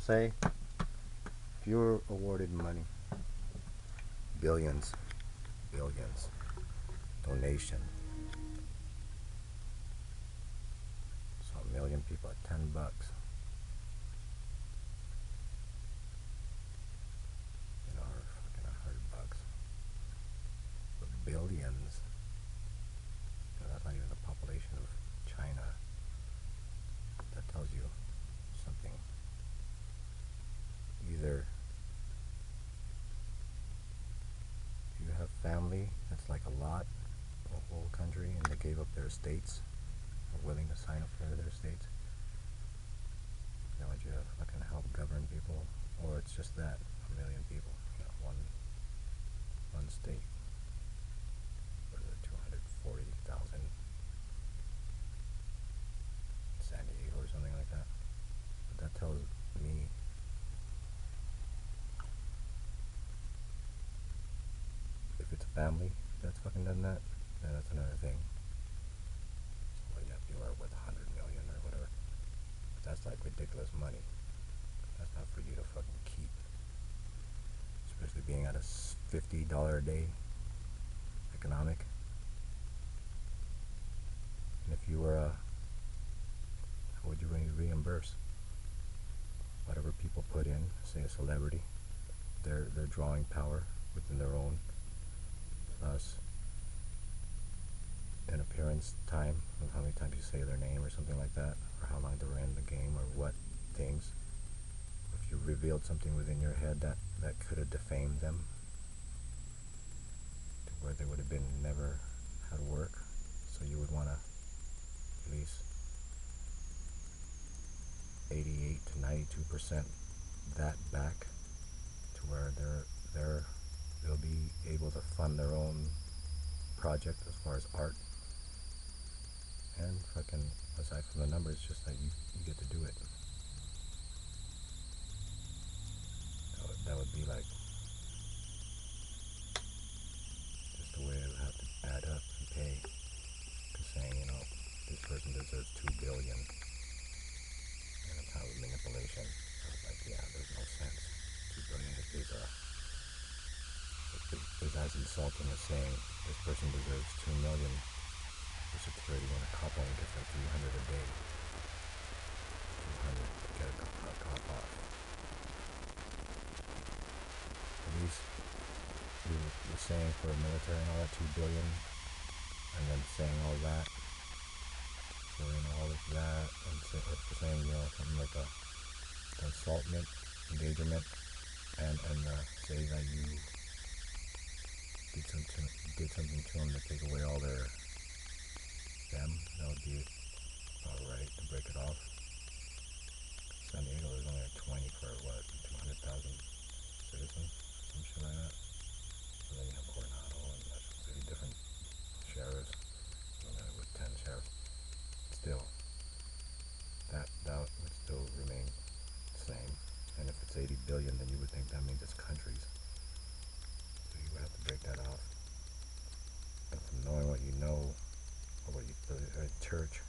say, if you were awarded money, billions, billions, donation, so a million people at $10, or fucking $100, but billions, that's not even the population of China. That tells you something. Either you have family that's like a lot, a whole country, and they gave up their estates, are willing to sign up for their estates. They want you to fucking help govern people, or it's just that, a million people, one state. What is it, 240,000? San Diego or something like that. But that tells me if it's a family that's fucking done that, then that's another thing. So, well, yeah, people are worth 100 million or whatever. But that's like ridiculous money. That's not for you to fucking keep. Especially being at a $50 a day economic. And if you were how would you reimburse whatever people put in, say a celebrity, their drawing power within their own, plus an appearance time of how many times you say their name or something like that, or how long they were in the game, or what things. If you revealed something within your head that could have defamed them to where they would have been never had work, so you would want to release 88 to 92% that back to where they'll be able to fund their own project as far as art. And fucking, aside from the numbers, just that you get to do it. That would be like just the way it would have to add up and pay. Because saying, this person deserves $2 billion. And a kind of manipulation. I was like, yeah, there's no sense. $2 billion is as insulting as saying this person deserves $2 million for security when a cop only gets like 300 a day. 200 to get a cop off. At least you're saying for a military and all that, $2 billion, and then saying all that, doing all of that, and saying, something like the assaultment, endangerment, and say that you did something to them to take away all them, that would be alright to break it off. San Diego is only at 20 for 200,000 citizens, some shit like that. And then you have Coronado, and that's really different sheriffs, with 10 sheriffs. Still, that would still remain the same. And if it's 80 billion, then you would think that means it's countries. So you would have to break that off. And from knowing what you know, or what you the church,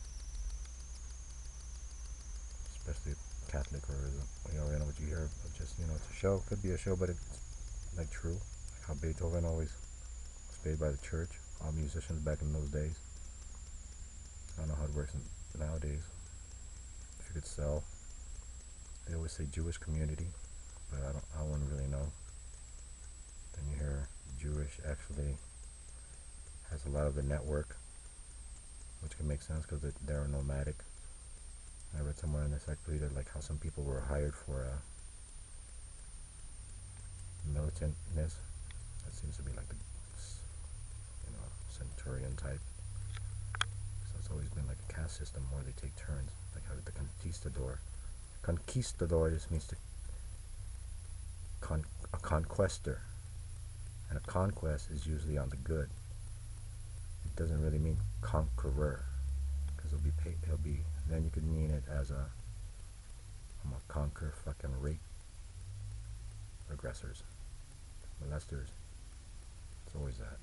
especially Catholic, or what you hear, just it's a show. Could be a show, but it's like true. Like how Beethoven always was paid by the church. All musicians back in those days. I don't know how it works nowadays. If you could sell, they always say Jewish community, but I wouldn't really know. Then you hear Jewish actually has a lot of the network, which can make sense because they're nomadic. I read somewhere in the encyclopedia like how some people were hired for militantness. That seems to be like the centurion type. So it's always been like a caste system where they take turns, like how the conquistador. Conquistador just means a conquestor, and a conquest is usually on the good. It doesn't really mean conqueror, because it'll be. Then you could mean it as I'm gonna conquer fucking rape aggressors, molesters. It's always that.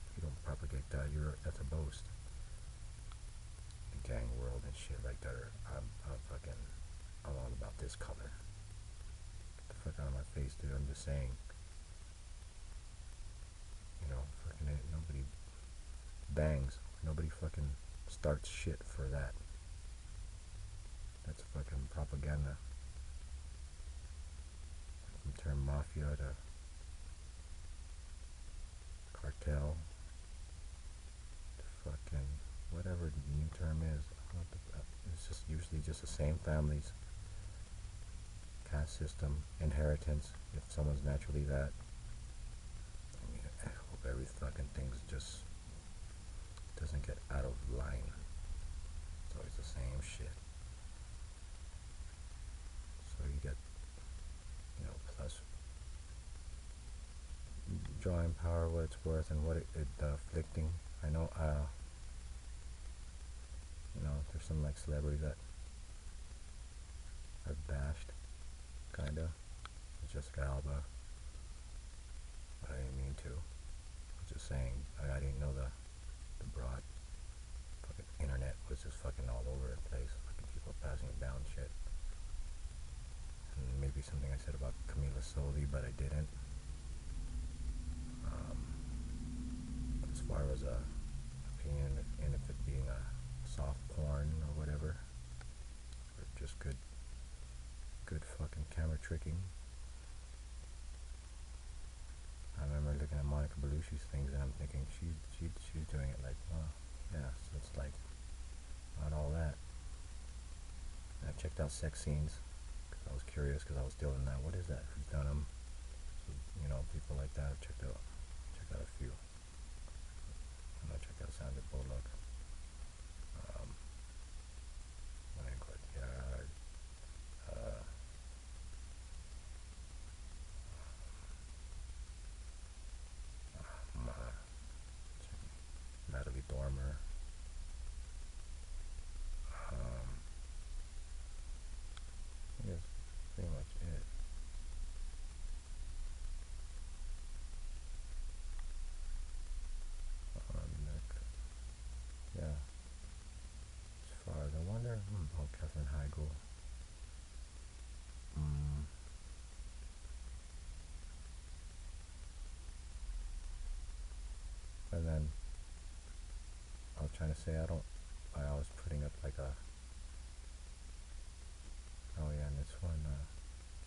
If you don't propagate that, that's a boast. The gang world and shit like that. I'm all about this color. fuck out of my face, dude. I'm just saying. You know, fucking it. Nobody bangs. Nobody fucking starts shit for that. That's fucking propaganda. From term mafia to cartel to fucking whatever the new term is. It's just usually just the same families, caste system, inheritance, if someone's naturally that. I mean, I hope every fucking thing's just doesn't get out of line. It's always the same shit. So you get, plus drawing power, what it's worth, and what it afflicting. I know, there's some like celebrities that I've bashed, kinda. Jessica Alba. But I didn't mean to. I was just saying, I didn't know the broad fucking internet was just fucking all over the place. Fucking people passing down shit. And maybe something I said about Camila Soli, but I didn't. As far as a opinion, and if it being a soft porn or whatever, or just good fucking camera tricking. I remember looking at Monica Bellucci's things, and I'm thinking she's doing it like, oh yeah, so it's like not all that. And I checked out sex scenes because I was curious, because I was still in that. What is that? Who's done them? So, people like that. I've checked out a few. And I checked out Sandra Bullock. Marion Cotillard. Natalie Dormer. I think that's pretty much it. Yeah. As far as I wonder, Katherine Heigl. And then I was trying to say I was putting up like a, oh yeah, and this one, I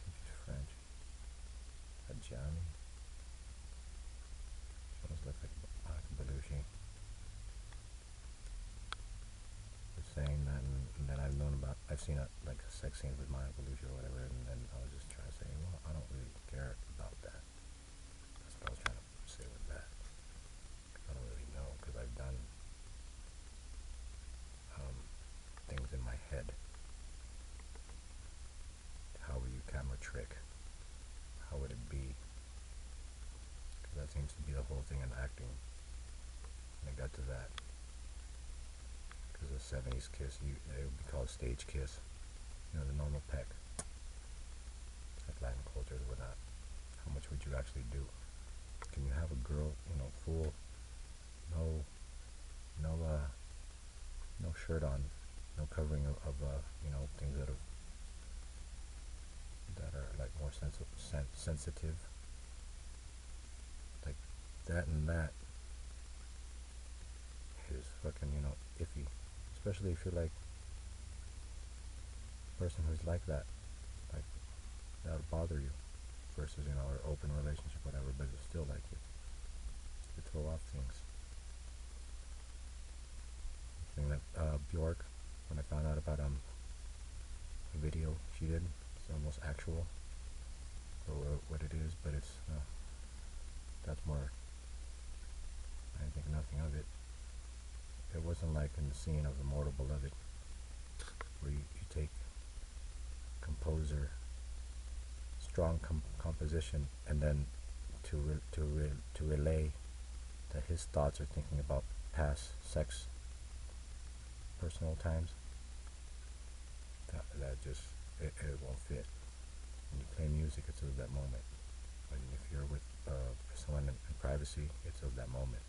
think she's French, Adjani. She almost looks like Monica Bellucci. Was saying that, and then I've seen like sex scenes with Monica Bellucci or whatever, and then I was just trying to say, well, I don't really care about that. That's what I was trying to say with that. I don't really know, because I've done things in my head. How would you camera trick? How would it be? Because that seems to be the whole thing in acting. And I got to that. Because the 70s kiss, it would be called stage kiss. The normal peck. Like Latin cultures or whatnot. How much would you actually do? Can you have a girl, full, no shirt on, no covering of things that are like more sensitive, like that, and that is fucking iffy, especially if you're like a person who's like that, like that would bother you, versus an open relationship, whatever, but it's still like you throw off things. Thing that Bjork, when I found out about a video she did, it's almost actual for what it is, but it's that's more, I didn't think nothing of it. It wasn't like in the scene of Immortal Beloved, where you take composer, strong composition, and then to relay that his thoughts are thinking about past sex, personal times. That just it won't fit. When you play music, it's of that moment. When if you're with someone in privacy, it's of that moment.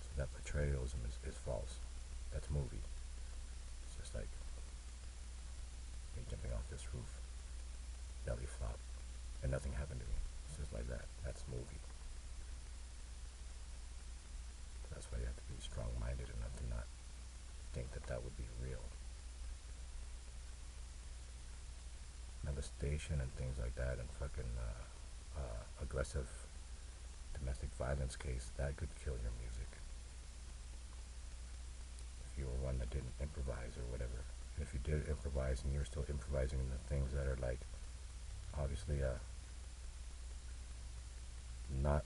So that portrayalism is false. That's movie. It's just like me jumping off this roof, belly flop, and nothing happened to me. It's just like that. That's movie. That's why you have to be strong-minded enough to not think that that would be real. Molestation and things like that, and fucking aggressive domestic violence case, that could kill your music. If you were one that didn't improvise or whatever. And if you did improvise and you're still improvising in the things that are like, obviously, not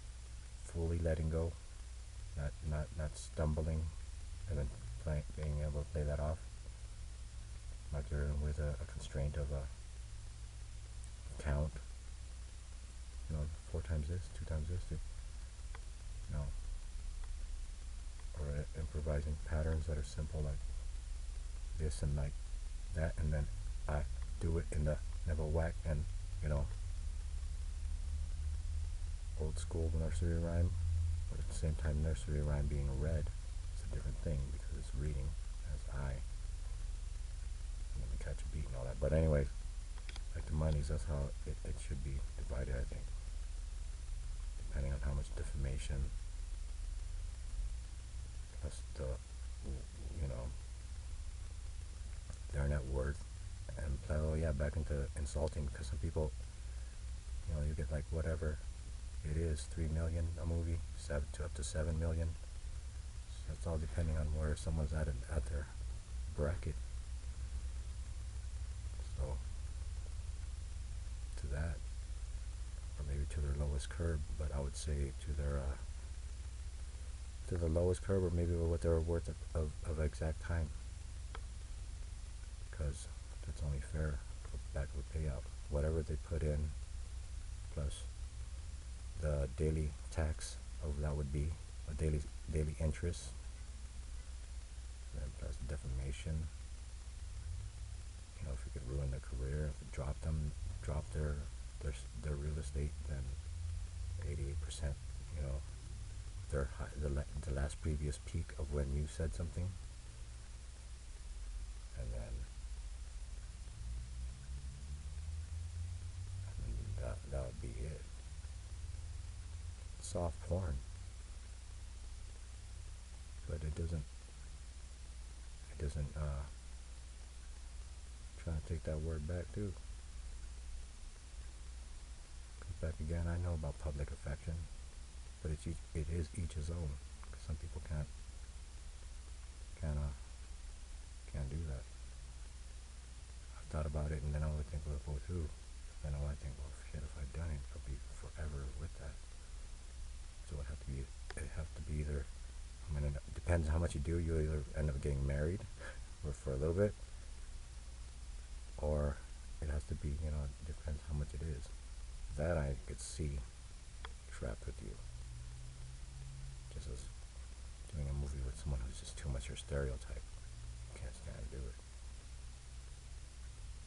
fully letting go, not stumbling, and then being able to play that off, like you're with a constraint of a count, 4 times this, 2 times this, no, or improvising patterns that are simple, like this and like that, and then I do it in the never whack, and old school nursery rhyme, but at the same time nursery rhyme being read is a different thing because it's reading as I, and then we catch a beat and all that. But anyways, like the monies, that's how it should be divided, I think, depending on how much defamation plus the their net worth, and back into insulting, because some people, you get like whatever it is, 3 million a movie, up to 7 million. So it's all depending on where someone's at their bracket. So to that, or maybe to their lowest curb, but I would say to their to the lowest curb, or maybe what they're worth of exact time, because that's only fair for back of the payout. Whatever they put in, plus the daily tax of that would be a daily interest, and plus defamation. If you could ruin their career, if you drop their real estate, then 88%, the last previous peak of when you said something, and then that would be it. Soft porn, but it doesn't trying to take that word back too. Comes back again. I know about public affection, but it is each his own. Some people can't do that. I've thought about it, and then I would think, well, Butu. Then I would think, well, shit, if I'd done it, I'd be forever with that. So it have to be either. I mean, it depends how much you do. You either end up getting married, or for a little bit, or it has to be. It depends how much it is. That I could see trapped with you. Just as doing a movie with someone who's just too much your stereotype. You can't stand to do it.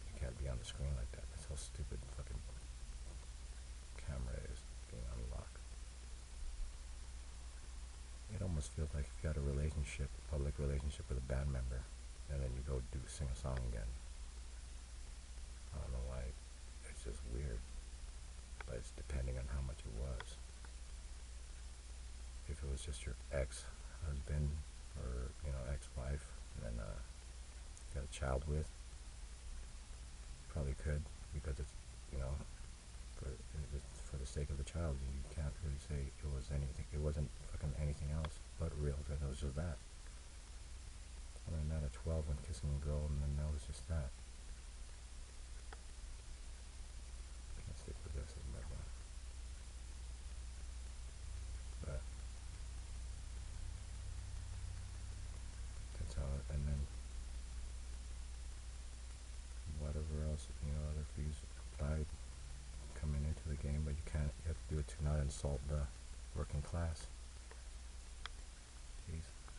You can't be on the screen like that. That's how stupid fucking camera is being unlocked. It almost feels like if you had a public relationship with a band member, and then you go sing a song again. I don't know why. It's just weird. But it's depending on how much it was. If it was just your ex-husband or ex-wife, and then got a child with, probably could, because it's for the sake of the child. You can't really say it was anything. It wasn't fucking anything else but real. Because it was just that. I learned that at 12 when kissing a girl, and then that was just that. Can't stay possessive, but that's how. And then whatever else, other fees applied coming into the game, but you have to do it to not insult the working class. Jeez.